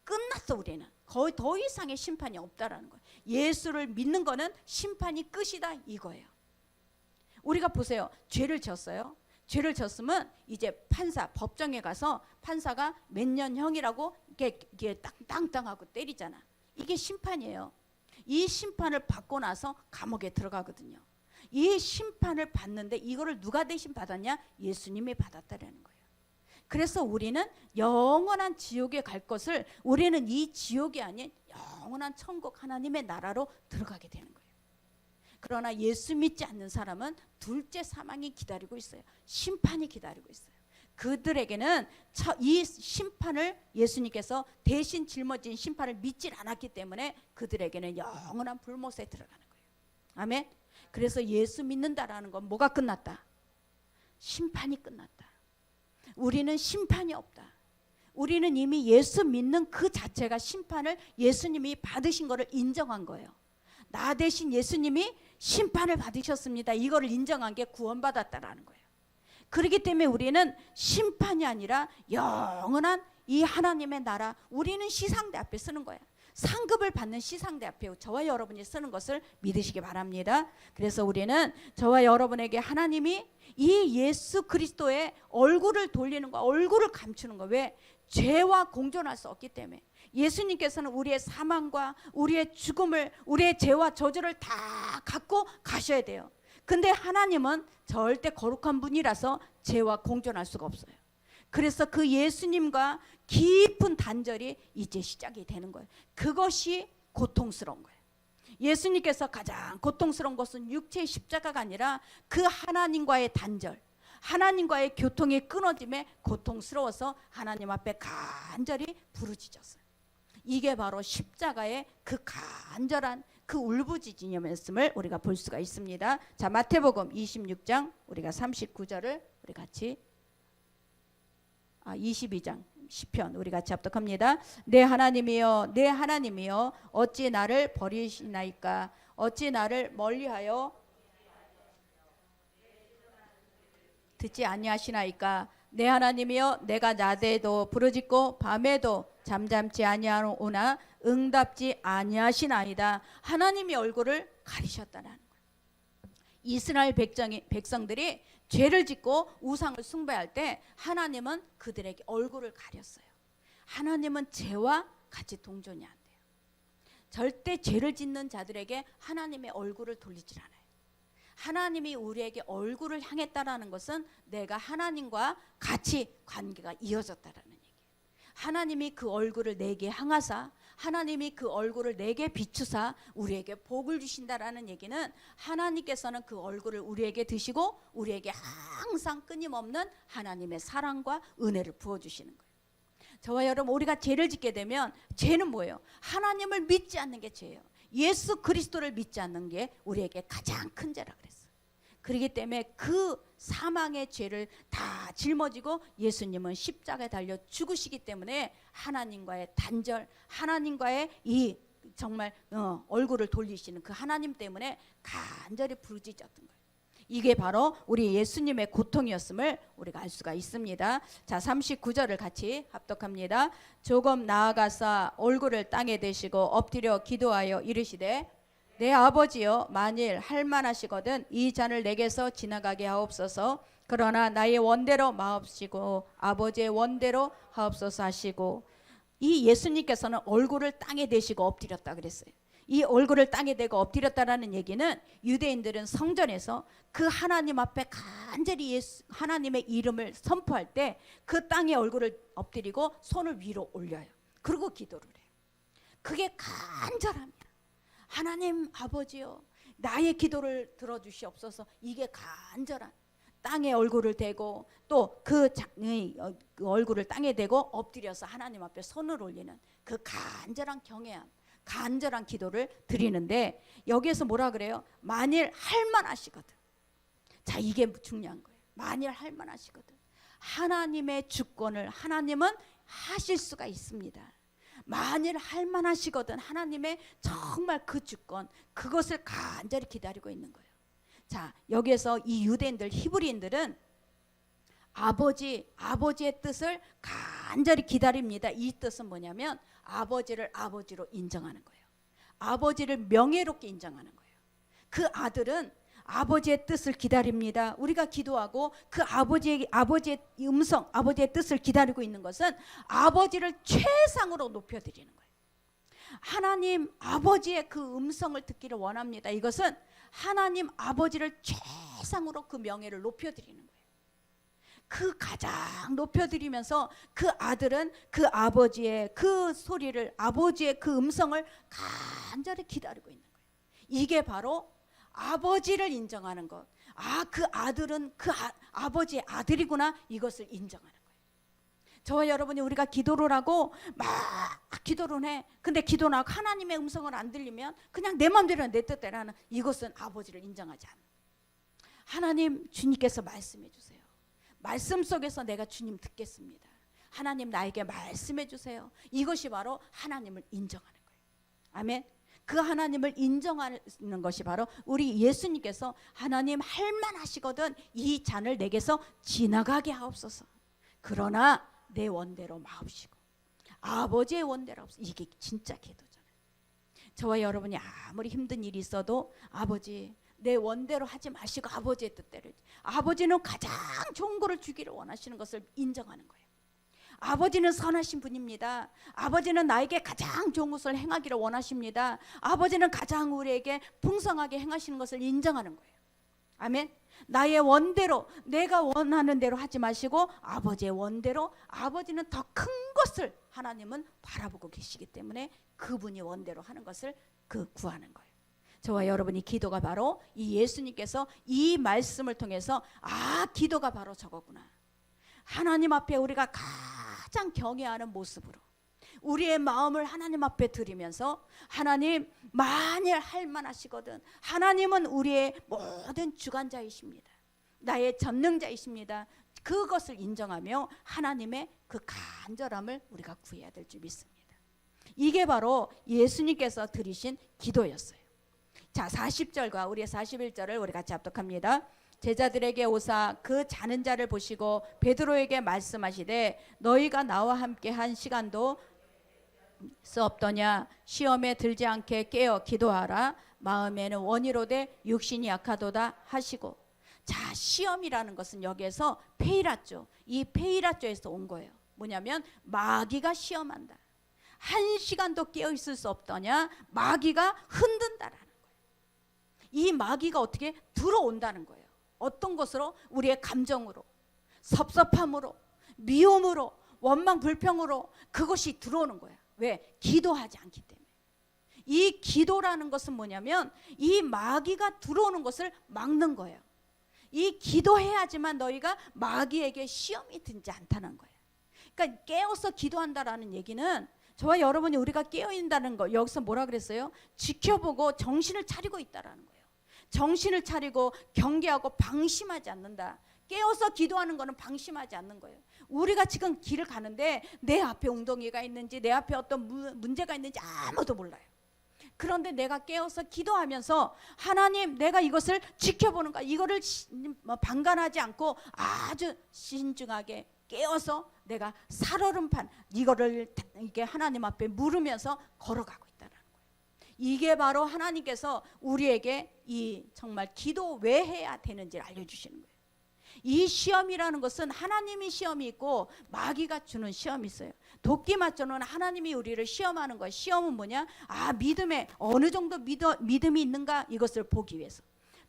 끝났어. 우리는 거의 더 이상의 심판이 없다라는 거예요. 예수를 믿는 거는 심판이 끝이다 이거예요. 우리가 보세요. 죄를 졌어요. 죄를 졌으면 이제 판사 법정에 가서 판사가 몇 년형이라고 이게 땅땅하고 때리잖아. 이게 심판이에요. 이 심판을 받고 나서 감옥에 들어가거든요. 이 심판을 받는데 이거를 누가 대신 받았냐? 예수님이 받았다라는 거예요. 그래서 우리는 영원한 지옥에 갈 것을 우리는 이 지옥이 아닌 영원한 천국 하나님의 나라로 들어가게 되는 거예요. 그러나 예수 믿지 않는 사람은 둘째 사망이 기다리고 있어요. 심판이 기다리고 있어요. 그들에게는 이 심판을 예수님께서 대신 짊어진 심판을 믿질 않았기 때문에 그들에게는 영원한 불못에 들어가는 거예요. 아멘. 그래서 예수 믿는다라는 건 뭐가 끝났다? 심판이 끝났다. 우리는 심판이 없다. 우리는 이미 예수 믿는 그 자체가 심판을 예수님이 받으신 것을 인정한 거예요. 나 대신 예수님이 심판을 받으셨습니다. 이거를 인정한 게 구원받았다라는 거예요. 그렇기 때문에 우리는 심판이 아니라 영원한 이 하나님의 나라, 우리는 시상대 앞에 쓰는 거야. 상급을 받는 시상대 앞에 저와 여러분이 쓰는 것을 믿으시기 바랍니다. 그래서 우리는 저와 여러분에게 하나님이 이 예수 그리스도의 얼굴을 돌리는 거, 얼굴을 감추는 거. 왜? 죄와 공존할 수 없기 때문에. 예수님께서는 우리의 사망과 우리의 죽음을, 우리의 죄와 저주를 다 갖고 가셔야 돼요. 근데 하나님은 절대 거룩한 분이라서 죄와 공존할 수가 없어요. 그래서 그 예수님과 깊은 단절이 이제 시작이 되는 거예요. 그것이 고통스러운 거예요. 예수님께서 가장 고통스러운 것은 육체의 십자가가 아니라 그 하나님과의 단절, 하나님과의 교통이 끊어짐에 고통스러워서 하나님 앞에 간절히 부르짖었어요. 이게 바로 십자가의 그 간절한 그 울부짖음의 말씀을 우리가 볼 수가 있습니다. 자, 마태복음 26장 우리가 39절을 우리 같이 22장 시편 우리 같이 합독합니다. 내 하나님이여 내 하나님이여 어찌 나를 버리시나이까 어찌 나를 멀리하여 듣지 아니하시나이까 내 하나님이여 내가 낮에도 부르짖고 밤에도 잠잠지 아니하오나 응답지 아니하시나이다. 하나님이 얼굴을 가리셨다는 거예요. 이스라엘 백성들이 죄를 짓고 우상을 숭배할 때 하나님은 그들에게 얼굴을 가렸어요. 하나님은 죄와 같이 동존이 안 돼요. 절대 죄를 짓는 자들에게 하나님의 얼굴을 돌리질 않아요. 하나님이 우리에게 얼굴을 향했다라는 것은 내가 하나님과 같이 관계가 이어졌다라는 얘기예요. 하나님이 그 얼굴을 내게 향하사 하나님이 그 얼굴을 내게 비추사 우리에게 복을 주신다라는 얘기는 하나님께서는 그 얼굴을 우리에게 드시고 우리에게 항상 끊임없는 하나님의 사랑과 은혜를 부어주시는 거예요. 저와 여러분 우리가 죄를 짓게 되면 죄는 뭐예요? 하나님을 믿지 않는 게 죄예요. 예수 그리스도를 믿지 않는 게 우리에게 가장 큰 죄라 그랬어요. 그렇기 때문에 그 사망의 죄를 다 짊어지고 예수님은 십자가에 달려 죽으시기 때문에 하나님과의 단절, 하나님과의 이 정말 얼굴을 돌리시는 그 하나님 때문에 간절히 부르짖었던 거예요. 이게 바로 우리 예수님의 고통이었음을 우리가 알 수가 있습니다. 자, 39절을 같이 합독합니다. 조금 나아가사 얼굴을 땅에 대시고 엎드려 기도하여 이르시되 내 아버지여 만일 할만하시거든 이 잔을 내게서 지나가게 하옵소서. 그러나 나의 원대로 마옵시고 아버지의 원대로 하옵소서 하시고. 이 예수님께서는 얼굴을 땅에 대시고 엎드렸다 그랬어요. 이 얼굴을 땅에 대고 엎드렸다라는 얘기는 유대인들은 성전에서 그 하나님 앞에 간절히 하나님의 이름을 선포할 때 그 땅에 얼굴을 엎드리고 손을 위로 올려요. 그리고 기도를 해요. 그게 간절함이야. 하나님 아버지요 나의 기도를 들어주시옵소서. 이게 간절한 땅에 얼굴을 대고 또 그 얼굴을 땅에 대고 엎드려서 하나님 앞에 손을 올리는 그 간절한 경외함, 간절한 기도를 드리는데 여기에서 뭐라 그래요? 만일 할만하시거든. 자, 이게 중요한 거예요. 만일 할만하시거든. 하나님의 주권을 하나님은 하실 수가 있습니다. 만일 할만하시거든. 하나님의 정말 그 주권, 그것을 간절히 기다리고 있는 거예요. 자, 여기에서 이 유대인들, 히브리인들은 아버지의 뜻을 간절히 기다립니다. 이 뜻은 뭐냐면 아버지를 아버지로 인정하는 거예요. 아버지를 명예롭게 인정하는 거예요. 그 아들은 아버지의 뜻을 기다립니다. 우리가 기도하고 그 아버지의 음성, 아버지의 뜻을 기다리고 있는 것은 아버지를 최상으로 높여드리는 거예요. 하나님 아버지의 그 음성을 듣기를 원합니다. 이것은 하나님 아버지를 최상으로 그 명예를 높여드리는 거예요. 그 가장 높여드리면서 그 아들은 그 아버지의 그 소리를, 아버지의 그 음성을 간절히 기다리고 있는 거예요. 이게 바로 아버지를 인정하는 것. 그 아들은 아버지의 아들이구나. 이것을 인정하는 거예요. 저와 여러분이 우리가 기도를 하고 막 기도를 해. 근데 기도는 하고 하나님의 음성을 안 들리면 그냥 내 마음대로 내 뜻대로 하는, 이것은 아버지를 인정하지 않는. 하나님, 주님께서 말씀해 주세요. 말씀 속에서 내가 주님 듣겠습니다. 하나님, 나에게 말씀해 주세요. 이것이 바로 하나님을 인정하는 거예요. 아멘. 그 하나님을 인정하는 것이 바로 우리 예수님께서 하나님, 할만하시거든 이 잔을 내게서 지나가게 하옵소서. 그러나 내 원대로 마옵시고 아버지의 원대로 하옵소서. 이게 진짜 기도잖아요. 저와 여러분이 아무리 힘든 일이 있어도 아버지, 내 원대로 하지 마시고 아버지의 뜻대로. 아버지는 가장 좋은 것을 주기를 원하시는 것을 인정하는 거예요. 아버지는 선하신 분입니다. 아버지는 나에게 가장 좋은 것을 행하기를 원하십니다. 아버지는 가장 우리에게 풍성하게 행하시는 것을 인정하는 거예요. 아멘. 나의 원대로, 내가 원하는 대로 하지 마시고 아버지의 원대로. 아버지는 더 큰 것을 하나님은 바라보고 계시기 때문에 그분이 원대로 하는 것을 구하는 거예요. 저와 여러분이 기도가 바로 이 예수님께서 이 말씀을 통해서 기도가 바로 저거구나. 하나님 앞에 우리가 가장 경외하는 모습으로 우리의 마음을 하나님 앞에 드리면서, 하나님, 만일 할만하시거든 하나님은 우리의 모든 주관자이십니다. 나의 전능자이십니다. 그것을 인정하며 하나님의 그 간절함을 우리가 구해야 될 줄 믿습니다. 이게 바로 예수님께서 드리신 기도였어요. 자, 40절과 우리의 41절을 우리 같이 합독합니다. 제자들에게 오사 그 자는 자를 보시고 베드로에게 말씀하시되 너희가 나와 함께 한 시간도 없더냐. 시험에 들지 않게 깨어 기도하라. 마음에는 원이로되 육신이 약하도다 하시고. 자, 시험이라는 것은 여기에서 페이라쪼, 이 페이라쪼에서 온 거예요. 뭐냐면 마귀가 시험한다. 한 시간도 깨어 있을 수 없더냐. 마귀가 흔든다라는 거예요. 이 마귀가 어떻게 들어온다는 거예요. 어떤 것으로? 우리의 감정으로, 섭섭함으로, 미움으로, 원망 불평으로 그것이 들어오는 거야. 왜? 기도하지 않기 때문에. 이 기도라는 것은 뭐냐면 이 마귀가 들어오는 것을 막는 거예요. 이 기도해야지만 너희가 마귀에게 시험이 들지 않다는 거예요. 그러니까 깨어서 기도한다라는 얘기는, 저와 여러분이 우리가 깨어있다는 거, 여기서 뭐라 그랬어요? 지켜보고 정신을 차리고 있다라는 거예요. 정신을 차리고 경계하고 방심하지 않는다. 깨어서 기도하는 거는 방심하지 않는 거예요. 우리가 지금 길을 가는데 내 앞에 웅덩이가 있는지, 내 앞에 어떤 문제가 있는지 아무도 몰라요. 그런데 내가 깨어서 기도하면서 하나님, 내가 이것을 지켜보는 거야. 이거를 방관하지 않고 아주 신중하게 깨어서 내가 살얼음판 이거를 이게 하나님 앞에 물으면서 걸어가고 있다는 거예요. 이게 바로 하나님께서 우리에게 이 정말 기도 왜 해야 되는지를 알려주시는 거예요. 이 시험이라는 것은 하나님이 시험이 있고 마귀가 주는 시험이 있어요. 도끼맞조는 하나님이 우리를 시험하는 거예요. 시험은 뭐냐? 믿음에 어느 정도 믿음이 있는가, 이것을 보기 위해서.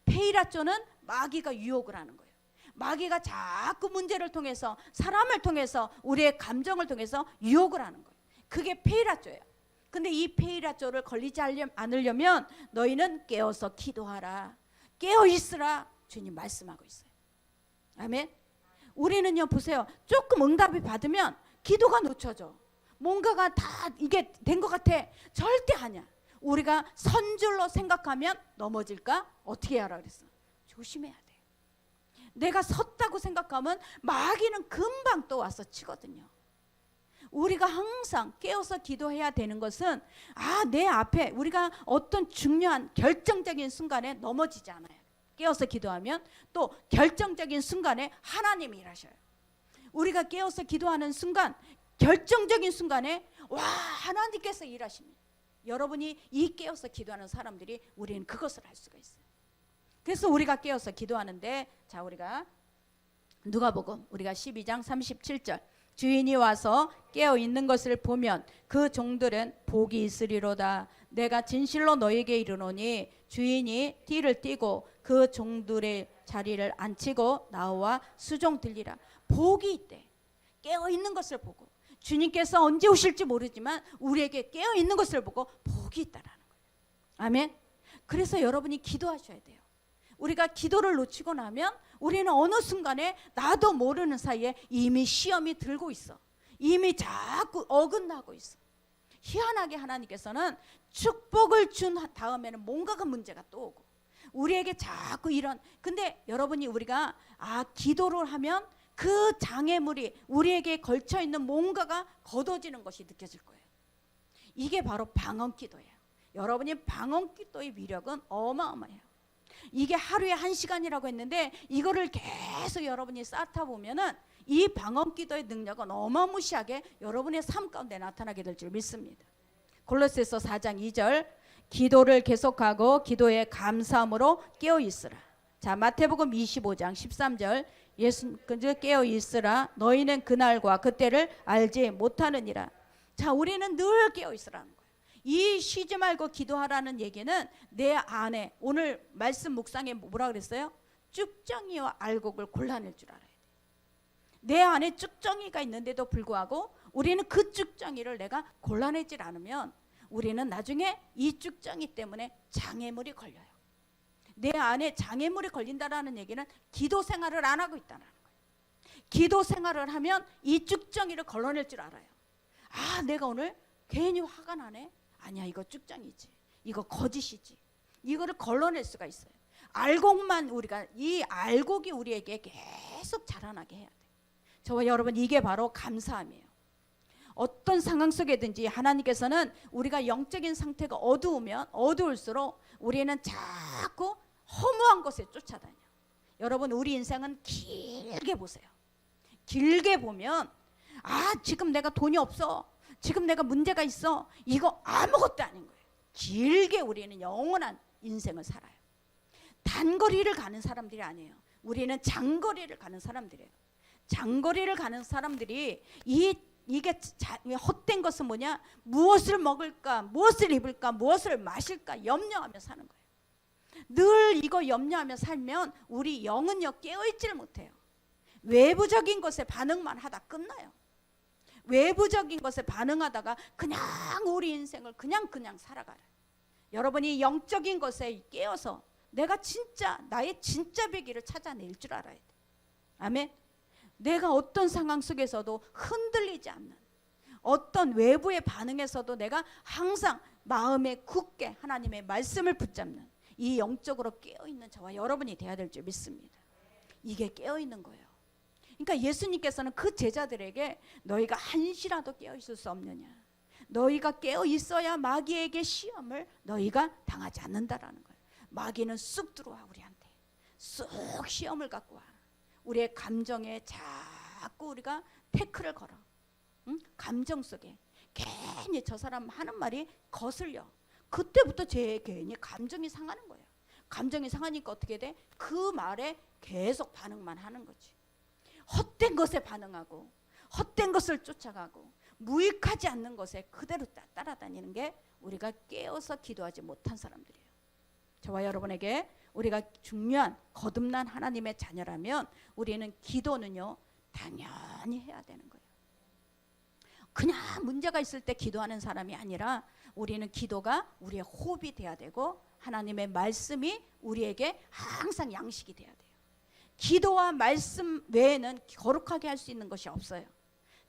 페이라쪼는 마귀가 유혹을 하는 거예요. 마귀가 자꾸 문제를 통해서, 사람을 통해서, 우리의 감정을 통해서 유혹을 하는 거예요. 그게 페이라쪼예요. 근데 이 페이라쪼를 걸리지 않으려면 너희는 깨어서 기도하라, 깨어 있으라, 주님 말씀하고 있어요. 아멘. 우리는요, 보세요, 조금 응답이 받으면 기도가 놓쳐져. 뭔가가 다 이게 된 것 같아. 절대 아니야. 우리가 선줄로 생각하면 넘어질까? 어떻게 하라 그랬어? 조심해야 돼. 내가 섰다고 생각하면 마귀는 금방 또 와서 치거든요. 우리가 항상 깨어서 기도해야 되는 것은 내 앞에 우리가 어떤 중요한 결정적인 순간에 넘어지지 않아요. 깨어서 기도하면 또 결정적인 순간에 하나님이 일하셔요. 우리가 깨어서 기도하는 순간, 결정적인 순간에 하나님께서 일하십니다. 여러분이 이 깨어서 기도하는 사람들이, 우리는 그것을 할 수가 있어요. 그래서 우리가 깨어서 기도하는데, 자, 우리가 누가복음 우리가 12장 37절, 주인이 와서 깨어 있는 것을 보면 그 종들은 복이 있으리로다. 내가 진실로 너에게 이르노니 주인이 띠를 띠고 그 종들의 자리를 앉히고 나와 수종 들리라. 복이 있대. 깨어 있는 것을 보고, 주님께서 언제 오실지 모르지만 우리에게 깨어 있는 것을 보고 복이 있다라는 거예요. 아멘. 그래서 여러분이 기도하셔야 돼요. 우리가 기도를 놓치고 나면 우리는 어느 순간에 나도 모르는 사이에 이미 시험이 들고 있어. 이미 자꾸 어긋나고 있어. 희한하게 하나님께서는 축복을 준 다음에는 뭔가가 문제가 또 오고 우리에게 자꾸 이런, 근데 여러분이 우리가 기도를 하면 그 장애물이 우리에게 걸쳐있는 뭔가가 걷어지는 것이 느껴질 거예요. 이게 바로 방언기도예요. 여러분이 방언기도의 위력은 어마어마해요. 이게 하루에 1시간이라고 했는데 이거를 계속 여러분이 쌓다 보면은 이 방언기도의 능력은 어마무시하게 여러분의 삶 가운데 나타나게 될 줄 믿습니다. 골로새서 4장 2절, 기도를 계속하고 기도에 감사함으로 깨어있으라. 자, 마태복음 25장 13절, 예수 깨어있으라. 너희는 그날과 그때를 알지 못하느니라. 자, 우리는 늘 깨어있으라는 거예요. 이 쉬지 말고 기도하라는 얘기는 내 안에, 오늘 말씀 묵상에 뭐라 그랬어요? 쭉정이와 알곡을 골라낼 줄 알아야 돼. 내 안에 쭉정이가 있는데도 불구하고 우리는 그 쭉정이를 내가 골라내질 않으면 우리는 나중에 이 쭉정이 때문에 장애물이 걸려요. 내 안에 장애물이 걸린다라는 얘기는 기도 생활을 안 하고 있다는 거예요. 기도 생활을 하면 이 쭉정이를 걸러낼 줄 알아요. 내가 오늘 괜히 화가 나네. 아니야, 이거 쭉정이지. 이거 거짓이지. 이거를 걸러낼 수가 있어요. 알곡만, 우리가 이 알곡이 우리에게 계속 자라나게 해야 돼. 저와 여러분, 이게 바로 감사함이에요. 어떤 상황 속에든지 하나님께서는 우리가 영적인 상태가 어두우면 어두울수록 우리는 자꾸 허무한 것에 쫓아다녀. 여러분, 우리 인생은 길게 보세요. 길게 보면 지금 내가 돈이 없어, 지금 내가 문제가 있어, 이거 아무것도 아닌 거예요. 길게 우리는 영원한 인생을 살아요. 단거리를 가는 사람들이 아니에요. 우리는 장거리를 가는 사람들이에요. 장거리를 가는 사람들이 이게 헛된 것은 뭐냐? 무엇을 먹을까, 무엇을 입을까, 무엇을 마실까 염려하며 사는 거예요. 늘 이거 염려하며 살면 우리 영은요 깨어있지를 못해요. 외부적인 것에 반응만 하다 끝나요. 외부적인 것에 반응하다가 그냥 우리 인생을 그냥 살아가요. 여러분이 영적인 것에 깨어서 내가 진짜 나의 진짜 배기를 찾아낼 줄 알아야 돼. 아멘. 내가 어떤 상황 속에서도 흔들리지 않는, 어떤 외부의 반응에서도 내가 항상 마음에 굳게 하나님의 말씀을 붙잡는 이 영적으로 깨어있는 저와 여러분이 돼야 될 줄 믿습니다. 이게 깨어있는 거예요. 그러니까 예수님께서는 그 제자들에게 너희가 한시라도 깨어있을 수 없느냐, 너희가 깨어있어야 마귀에게 시험을 너희가 당하지 않는다라는 거예요. 마귀는 쑥 들어와, 우리한테 쑥 시험을 갖고 와. 우리의 감정에 자꾸 우리가 태클을 걸어. 감정 속에 괜히 저 사람 하는 말이 거슬려. 그때부터 괜히 감정이 상하는 거예요. 감정이 상하니까 어떻게 돼? 그 말에 계속 반응만 하는 거지. 헛된 것에 반응하고 헛된 것을 쫓아가고 무익하지 않는 것에 그대로 따라다니는 게 우리가 깨어서 기도하지 못한 사람들이에요. 저와 여러분에게 우리가 중요한 거듭난 하나님의 자녀라면 우리는 기도는요 당연히 해야 되는 거예요. 그냥 문제가 있을 때 기도하는 사람이 아니라 우리는 기도가 우리의 호흡이 돼야 되고 하나님의 말씀이 우리에게 항상 양식이 돼야 돼요. 기도와 말씀 외에는 거룩하게 할 수 있는 것이 없어요.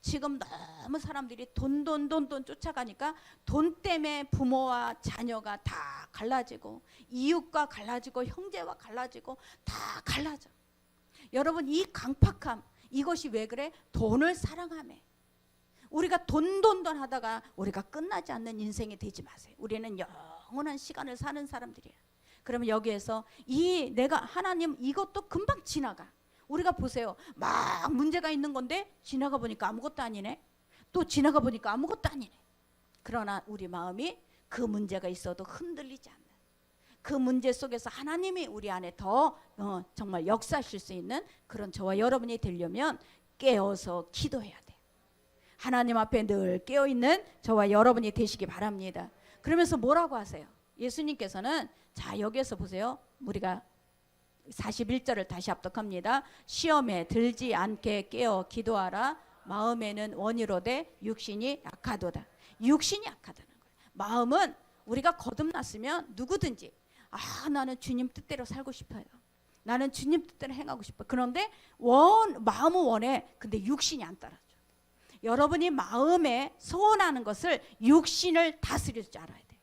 지금 너무 사람들이 돈 쫓아가니까 돈 때문에 부모와 자녀가 다 갈라지고 이웃과 갈라지고 형제와 갈라지고 다 갈라져. 여러분, 이 강팍함, 이것이 왜 그래? 돈을 사랑하며 우리가 돈 하다가 우리가 끝나지 않는 인생이 되지 마세요. 우리는 영원한 시간을 사는 사람들이에요. 그러면 여기에서 내가 하나님 이것도 금방 지나가. 우리가 보세요. 막 문제가 있는 건데 지나가 보니까 아무것도 아니네. 또 지나가 보니까 아무것도 아니네. 그러나 우리 마음이 그 문제가 있어도 흔들리지 않는, 그 문제 속에서 하나님이 우리 안에 더 정말 역사하실 수 있는 그런 저와 여러분이 되려면 깨어서 기도해야 돼요. 하나님 앞에 늘 깨어있는 저와 여러분이 되시기 바랍니다. 그러면서 뭐라고 하세요? 예수님께서는 자, 여기에서 보세요. 우리가 41절을 다시 합독합니다. 시험에 들지 않게 깨어 기도하라. 마음에는 원이로되 육신이 약하도다. 육신이 약하다는 거예요. 마음은 우리가 거듭났으면 누구든지 나는 주님 뜻대로 살고 싶어요. 나는 주님 뜻대로 행하고 싶어. 그런데 마음은 원해. 근데 육신이 안 따라줘. 여러분이 마음에 소원하는 것을 육신을 다스릴 줄 알아야 돼요.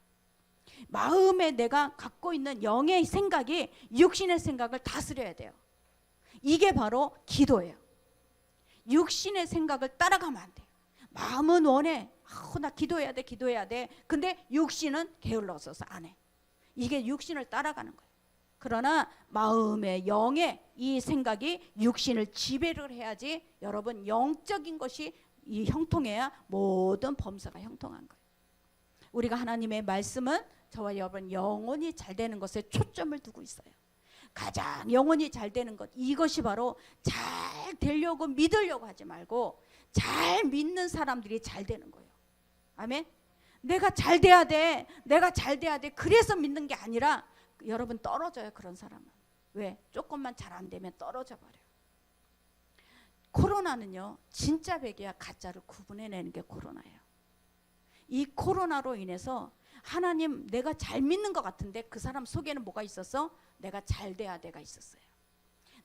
마음에 내가 갖고 있는 영의 생각이 육신의 생각을 다스려야 돼요. 이게 바로 기도예요. 육신의 생각을 따라가면 안 돼요. 마음은 원해. 나 기도해야 돼, 기도해야 돼. 근데 육신은 게을러서 안 해. 이게 육신을 따라가는 거예요. 그러나 마음의 영의 이 생각이 육신을 지배를 해야지 여러분 영적인 것이 이 형통해야 모든 범사가 형통한 거예요. 우리가 하나님의 말씀은 저와 여러분 영혼이 잘 되는 것에 초점을 두고 있어요. 가장 영혼이 잘 되는 것, 이것이 바로 잘 되려고 믿으려고 하지 말고 잘 믿는 사람들이 잘 되는 거예요. 아멘. 내가 잘 돼야 돼, 내가 잘 돼야 돼, 그래서 믿는 게 아니라 여러분 떨어져요. 그런 사람은. 왜? 조금만 잘 안 되면 떨어져 버려요. 코로나는요, 진짜 백이야 가짜를 구분해내는 게 코로나예요. 이 코로나로 인해서 하나님, 내가 잘 믿는 것 같은데 그 사람 속에는 뭐가 있었어? 내가 잘 돼야 돼가 있었어요.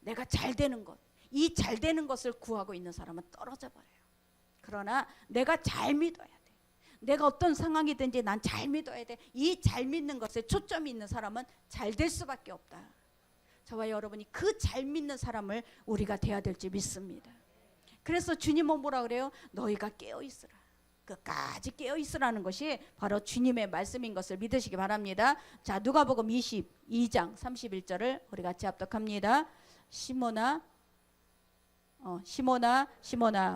내가 잘 되는 것, 이 잘 되는 것을 구하고 있는 사람은 떨어져 버려요. 그러나 내가 잘 믿어야 돼. 내가 어떤 상황이든지 난 잘 믿어야 돼. 이 잘 믿는 것에 초점이 있는 사람은 잘 될 수밖에 없다. 저와 여러분이 그 잘 믿는 사람을 우리가 돼야 될지 믿습니다. 그래서 주님은 뭐라 그래요? 너희가 깨어있으라. 끝까지 깨어있으라는 것이 바로 주님의 말씀인 것을 믿으시기 바랍니다. 자, 누가복음 22장 31절을 우리 같이 합독합니다. 시몬아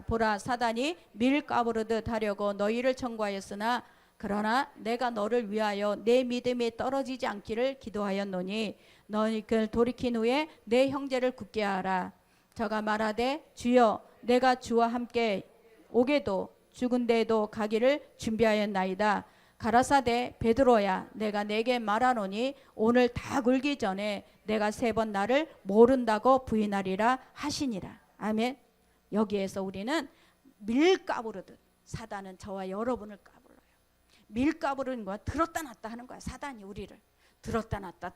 보라, 사단이 밀 까부르듯 하려고 너희를 청구하였으나 그러나 내가 너를 위하여 내 믿음이 떨어지지 않기를 기도하였노니 너희 그를 돌이킨 후에 내 형제를 굳게 하라. 저가 말하되 주여 내가 주와 함께 오게도 죽은 데에도 가기를 준비하였나이다. 가라사대 베드로야 내가 내게 말하노니 오늘 다 굴기 전에 내가 3번 나를 모른다고 부인하리라 하시니라. 아멘. 여기에서 우리는 밀 까부르듯 사단은 저와 여러분을 까불어요. 밀 까부르는 거야. 들었다 놨다 하는 거야. 사단이 우리를 들었다 놨다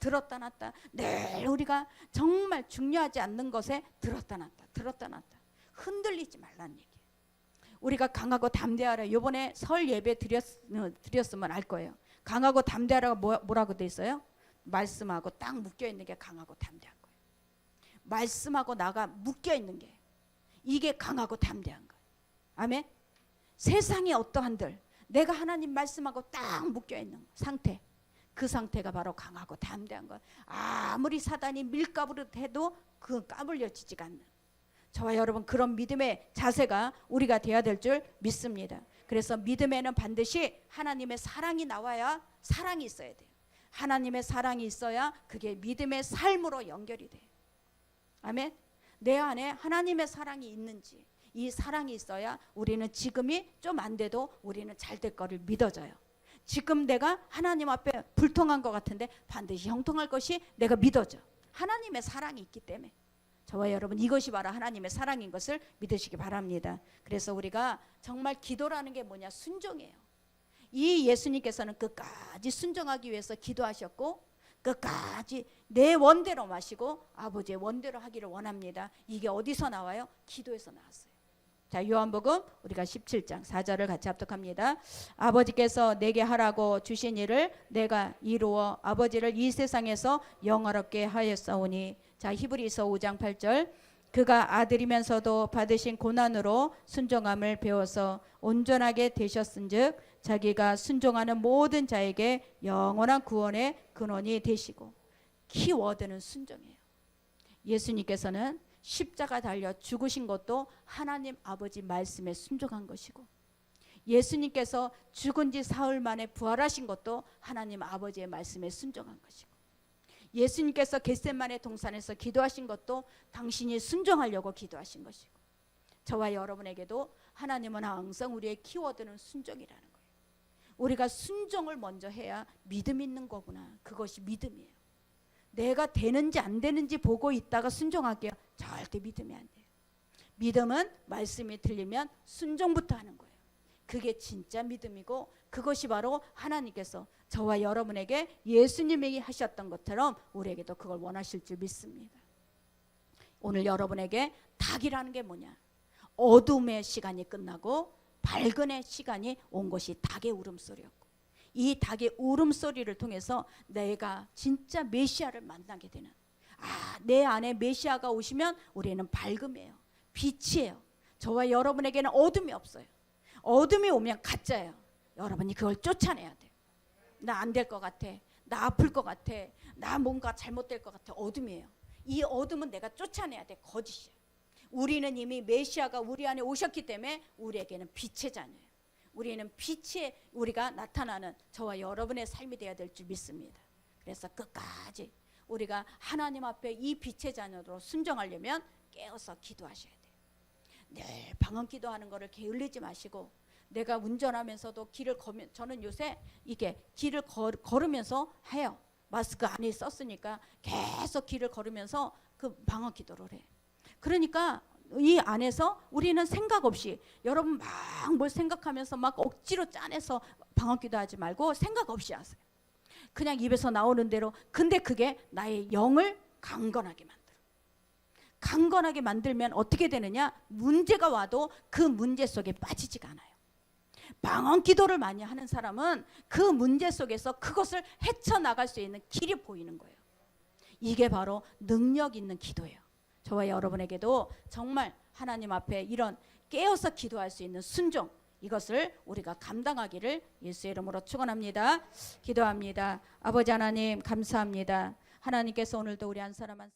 늘 우리가 정말 중요하지 않는 것에 들었다 놨다 흔들리지 말라는 얘기예요. 우리가 강하고 담대하라. 이번에 설 예배 드렸으면 알 거예요. 강하고 담대하라가 뭐라고 돼 있어요? 말씀하고 딱 묶여 있는 게 강하고 담대한 거예요. 말씀하고 나가 묶여 있는 게 이게 강하고 담대한 거예요. 아멘. 세상의 어떠한들 내가 하나님 말씀하고 딱 묶여 있는 상태, 그 상태가 바로 강하고 담대한 거예요. 아무리 사단이 밀가부르듯 해도 그건 까불려지지가 않는, 저와 여러분 그런 믿음의 자세가 우리가 돼야 될 줄 믿습니다. 그래서 믿음에는 반드시 하나님의 사랑이 나와야 사랑이 있어야 돼요. 하나님의 사랑이 있어야 그게 믿음의 삶으로 연결이 돼요. 아멘. 내 안에 하나님의 사랑이 있는지, 이 사랑이 있어야 우리는 지금이 좀 안 돼도 우리는 잘 될 거를 믿어져요. 지금 내가 하나님 앞에 불통한 것 같은데 반드시 형통할 것이 내가 믿어져. 하나님의 사랑이 있기 때문에. 저와 여러분 이것이 바로 하나님의 사랑인 것을 믿으시기 바랍니다. 그래서 우리가 정말 기도라는 게 뭐냐? 순종이에요. 이 예수님께서는 끝까지 순종하기 위해서 기도하셨고 끝까지 내 원대로 마시고 아버지의 원대로 하기를 원합니다. 이게 어디서 나와요? 기도에서 나왔어요. 자, 요한복음 우리가 17장 4절을 같이 합독합니다. 아버지께서 내게 하라고 주신 일을 내가 이루어 아버지를 이 세상에서 영화롭게 하였사오니. 자, 히브리서 5장 8절. 그가 아들이면서도 받으신 고난으로 순종함을 배워서 온전하게 되셨은즉 자기가 순종하는 모든 자에게 영원한 구원의 근원이 되시고. 키워드는 순종이에요. 예수님께서는 십자가 달려 죽으신 것도 하나님 아버지 말씀에 순종한 것이고, 예수님께서 죽은 지 사흘 만에 부활하신 것도 하나님 아버지의 말씀에 순종한 것이고, 예수님께서 겟세마네 동산에서 기도하신 것도 당신이 순종하려고 기도하신 것이고, 저와 여러분에게도 하나님은 항상 우리의 키워드는 순종이라는 거예요. 우리가 순종을 먼저 해야 믿음 있는 거구나. 그것이 믿음이에요. 내가 되는지 안 되는지 보고 있다가 순종할게요. 절대 믿음이 안 돼요. 믿음은 말씀이 들리면 순종부터 하는 거예요. 그게 진짜 믿음이고 그것이 바로 하나님께서 저와 여러분에게 예수님에게 하셨던 것처럼 우리에게도 그걸 원하실 줄 믿습니다. 오늘 여러분에게 닭이라는 게 뭐냐? 어둠의 시간이 끝나고 밝은의 시간이 온 것이 닭의 울음소리였고, 이 닭의 울음소리를 통해서 내가 진짜 메시아를 만나게 되는, 내 안에 메시아가 오시면 우리는 밝음이에요. 빛이에요. 저와 여러분에게는 어둠이 없어요. 어둠이 오면 가짜예요. 여러분이 그걸 쫓아내야 돼요. 나 안 될 것 같아. 나 아플 것 같아. 나 뭔가 잘못될 것 같아. 어둠이에요. 이 어둠은 내가 쫓아내야 돼. 거짓이에요. 우리는 이미 메시아가 우리 안에 오셨기 때문에 우리에게는 빛의 자녀예요. 우리는 빛에 우리가 나타나는 저와 여러분의 삶이 되어야 될 줄 믿습니다. 그래서 끝까지 우리가 하나님 앞에 이 빛의 자녀로 순종하려면 깨어서 기도하셔야 돼요. 늘 방언 기도하는 거를 게을리지 마시고, 내가 운전하면서도 길을 걸으면, 저는 요새 이게 길을 걸으면서 해요. 마스크 안에 썼으니까 계속 길을 걸으면서 그 방언 기도를 해. 그러니까 이 안에서 우리는 생각 없이, 여러분 막 뭘 생각하면서 막 억지로 짜내서 방언 기도하지 말고 생각 없이 하세요. 그냥 입에서 나오는 대로. 근데 그게 나의 영을 강건하게 만들어. 강건하게 만들면 어떻게 되느냐? 문제가 와도 그 문제 속에 빠지지가 않아요. 방언 기도를 많이 하는 사람은 그 문제 속에서 그것을 헤쳐나갈 수 있는 길이 보이는 거예요. 이게 바로 능력 있는 기도예요. 저와 여러분에게도 정말 하나님 앞에 이런 깨어서 기도할 수 있는 순종, 이것을 우리가 감당하기를 예수의 이름으로 축원합니다. 기도합니다. 아버지 하나님 감사합니다. 하나님께서 오늘도 우리 한 사람 한 사람